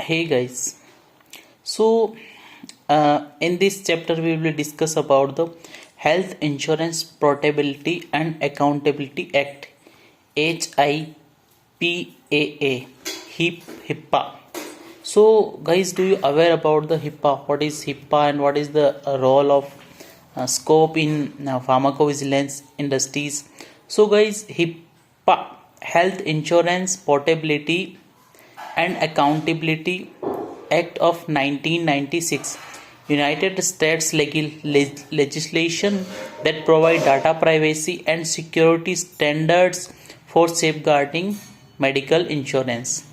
Hey guys, in this chapter we will discuss about the Health Insurance Portability and Accountability Act HIPAA HIPAA. So guys, do you aware about the HIPAA? What is HIPAA and what is the role of scope in pharmacovigilance industries? So guys, HIPAA Health Insurance Portability and Accountability Act of 1996, United States legislation that provide data privacy and security standards for safeguarding medical insurance.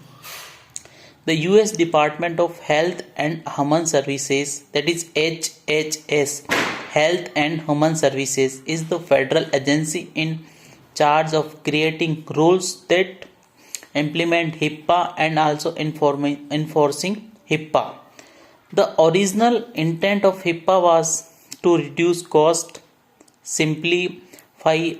The US Department of Health and Human Services, that is HHS, Health and Human Services, is the federal agency in charge of creating rules that implement HIPAA and also enforcing HIPAA. The original intent of HIPAA was to reduce cost, simplify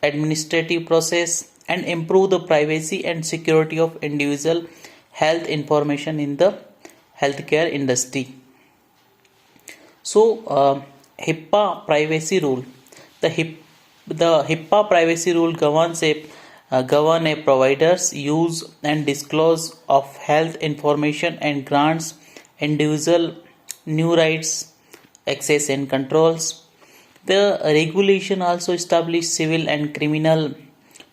administrative process, and improve the privacy and security of individual health information in the healthcare industry. So, HIPAA privacy rule. The HIPAA privacy rule govern a provider's use and disclose of health information and grants individual new rights, access and controls. The regulation also establish civil and criminal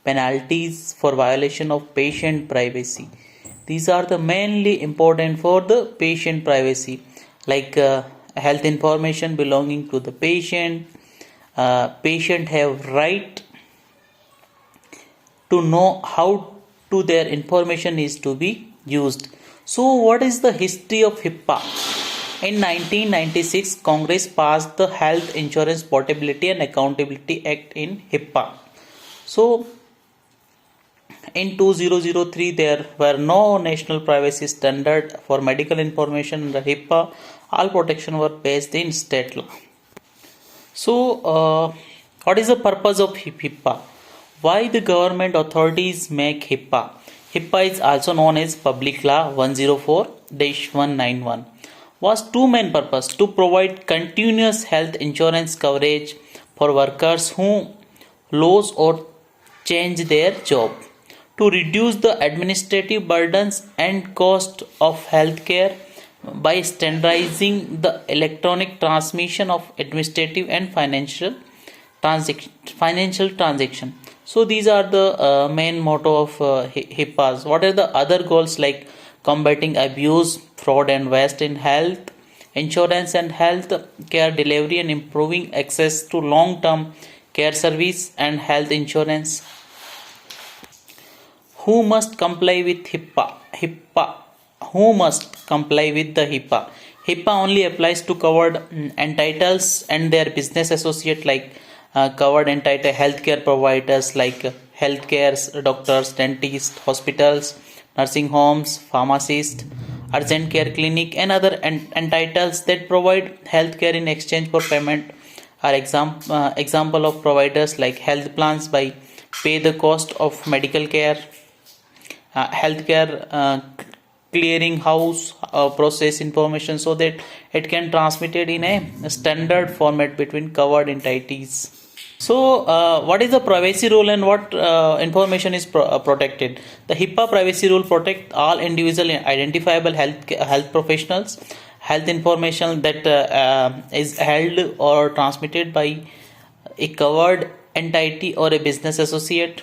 penalties for violation of patient privacy. These are the mainly important for the patient privacy, like health information belonging to the patient. Patient have right to know how to their information is to be used. So what is the history of HIPAA? In 1996, Congress passed the Health Insurance Portability and Accountability Act in HIPAA. So in 2003, there were no national privacy standard for medical information under HIPAA. All protection were based in state law. So what is the purpose of HIPAA? Why the government authorities make HIPAA? HIPAA is also known as Public Law 104-191. Was two main purpose: to provide continuous health insurance coverage for workers who lose or change their job, to reduce the administrative burdens and cost of healthcare by standardizing the electronic transmission of administrative and financial transaction. So these are the main motto of HIPAAs. What are the other goals, like combating abuse, fraud and waste in health insurance and health care delivery, and improving access to long-term care service and health insurance? Who must comply with HIPAA? Who must comply with the HIPAA? HIPAA only applies to covered entities and their business associate, like covered entity healthcare providers like healthcare doctors, dentists, hospitals, nursing homes, pharmacists, urgent care clinic, and other entities that provide healthcare in exchange for payment are example of providers, like health plans by pay the cost of medical care, healthcare clearing house process information so that it can transmitted in a standard format between covered entities. So, what is the privacy rule and what information is protected? The HIPAA privacy rule protect all individual identifiable health professionals, health information that is held or transmitted by a covered entity or a business associate.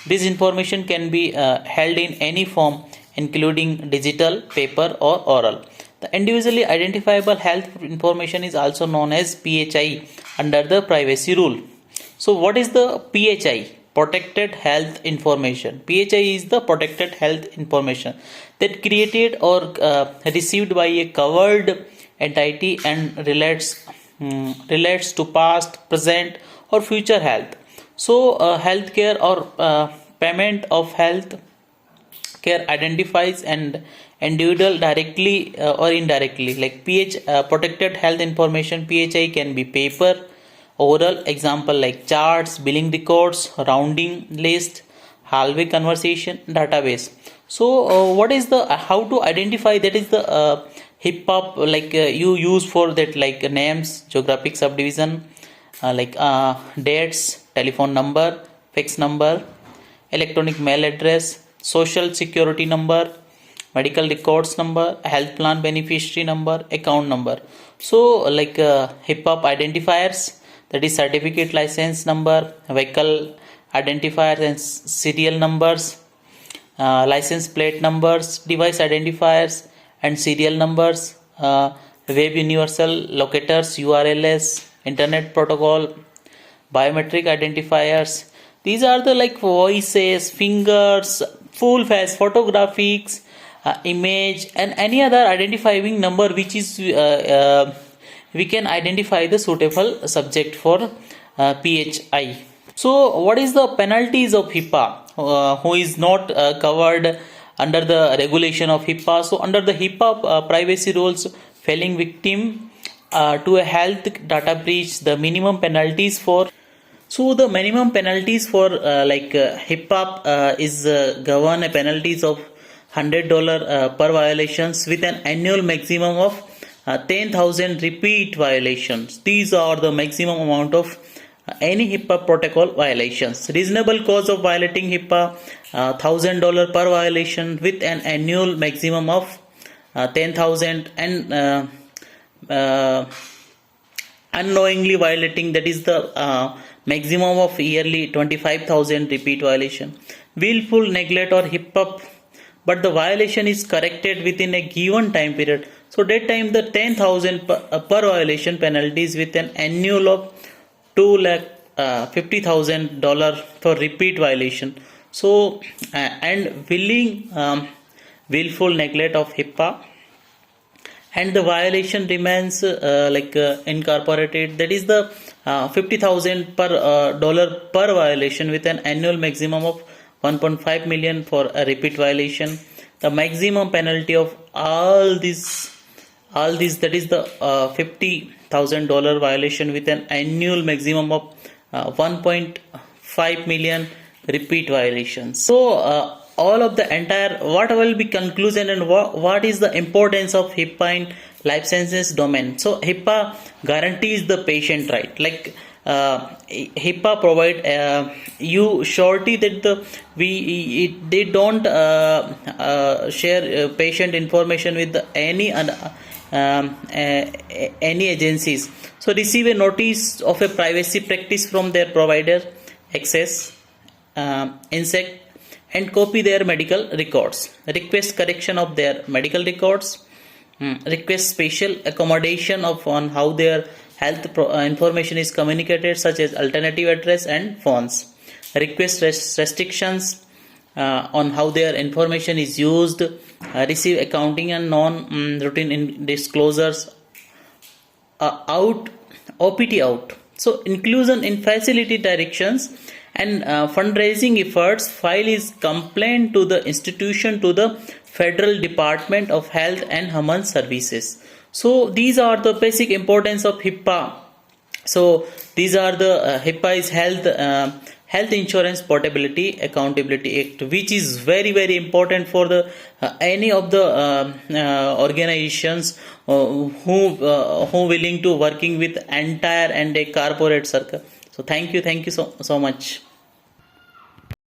This information can be held in any form, including digital, paper, or oral. The individually identifiable health information is also known as PHI under the privacy rule. So what is the PHI? Protected health information. PHI is the protected health information that created or received by a covered entity and relates to past, present, or future health. So healthcare or payment of health care identifies an individual directly or indirectly. Like protected health information, PHI can be paper, oral, example like charts, billing records, rounding list, hallway conversation, database. So, what is the how to identify that is the HIPAA like you use for that like names, geographic subdivision, like dates, telephone number, fax number, electronic mail address, social security number, medical records number, health plan beneficiary number, account number. So, like HIPAA identifiers, that is certificate license number, vehicle identifiers and serial numbers, license plate numbers, device identifiers and serial numbers, web universal locators, URLs, internet protocol, biometric identifiers. These are the like voices, fingers, full face photographics, image, and any other identifying number which is we can identify the suitable subject for PHI. So, what is the penalties of HIPAA? Who is not covered under the regulation of HIPAA? So, under the HIPAA privacy rules, falling victim to a health data breach, the minimum penalties for HIPAA is govern a penalties of $100 per violations with an annual maximum of 10,000 repeat violations. These are the maximum amount of any HIPAA protocol violations. Reasonable cause of violating HIPAA, $1,000 per violation with an annual maximum of 10,000, and unknowingly violating, that is the maximum of yearly 25,000 repeat violation. Willful neglect or HIPAA, but the violation is corrected within a given time period. So that time the 10,000 per violation penalties with an annual of $250,000 for repeat violation. So and willful neglect of HIPAA, and the violation remains incorporated, that is the $50,000 per violation with an annual maximum of 1.5 million for a repeat violation. The maximum penalty of all these that is the $50,000 violation with an annual maximum of 1.5 million repeat violations. So all of the entire, what will be conclusion and what is the importance of HIPAA in life sciences domain. So HIPAA guarantees the patient right, like HIPAA provide you surety that they don't share patient information with any agencies. So receive a notice of a privacy practice from their provider, access, insect, and copy their medical records, request correction of their medical records, request special accommodation on how their health information is communicated, such as alternative address and phones, request restrictions on how their information is used, receive accounting and non-routine disclosures, OPT out. So inclusion in facility directions and fundraising efforts, file is complaint to the institution to the Federal Department of Health and Human Services. So these are the basic importance of HIPAA. So these are the HIPAA is Health Insurance Portability Accountability Act, which is very very important for the any of the organizations who willing to working with entire and a corporate circle. So thank you so much.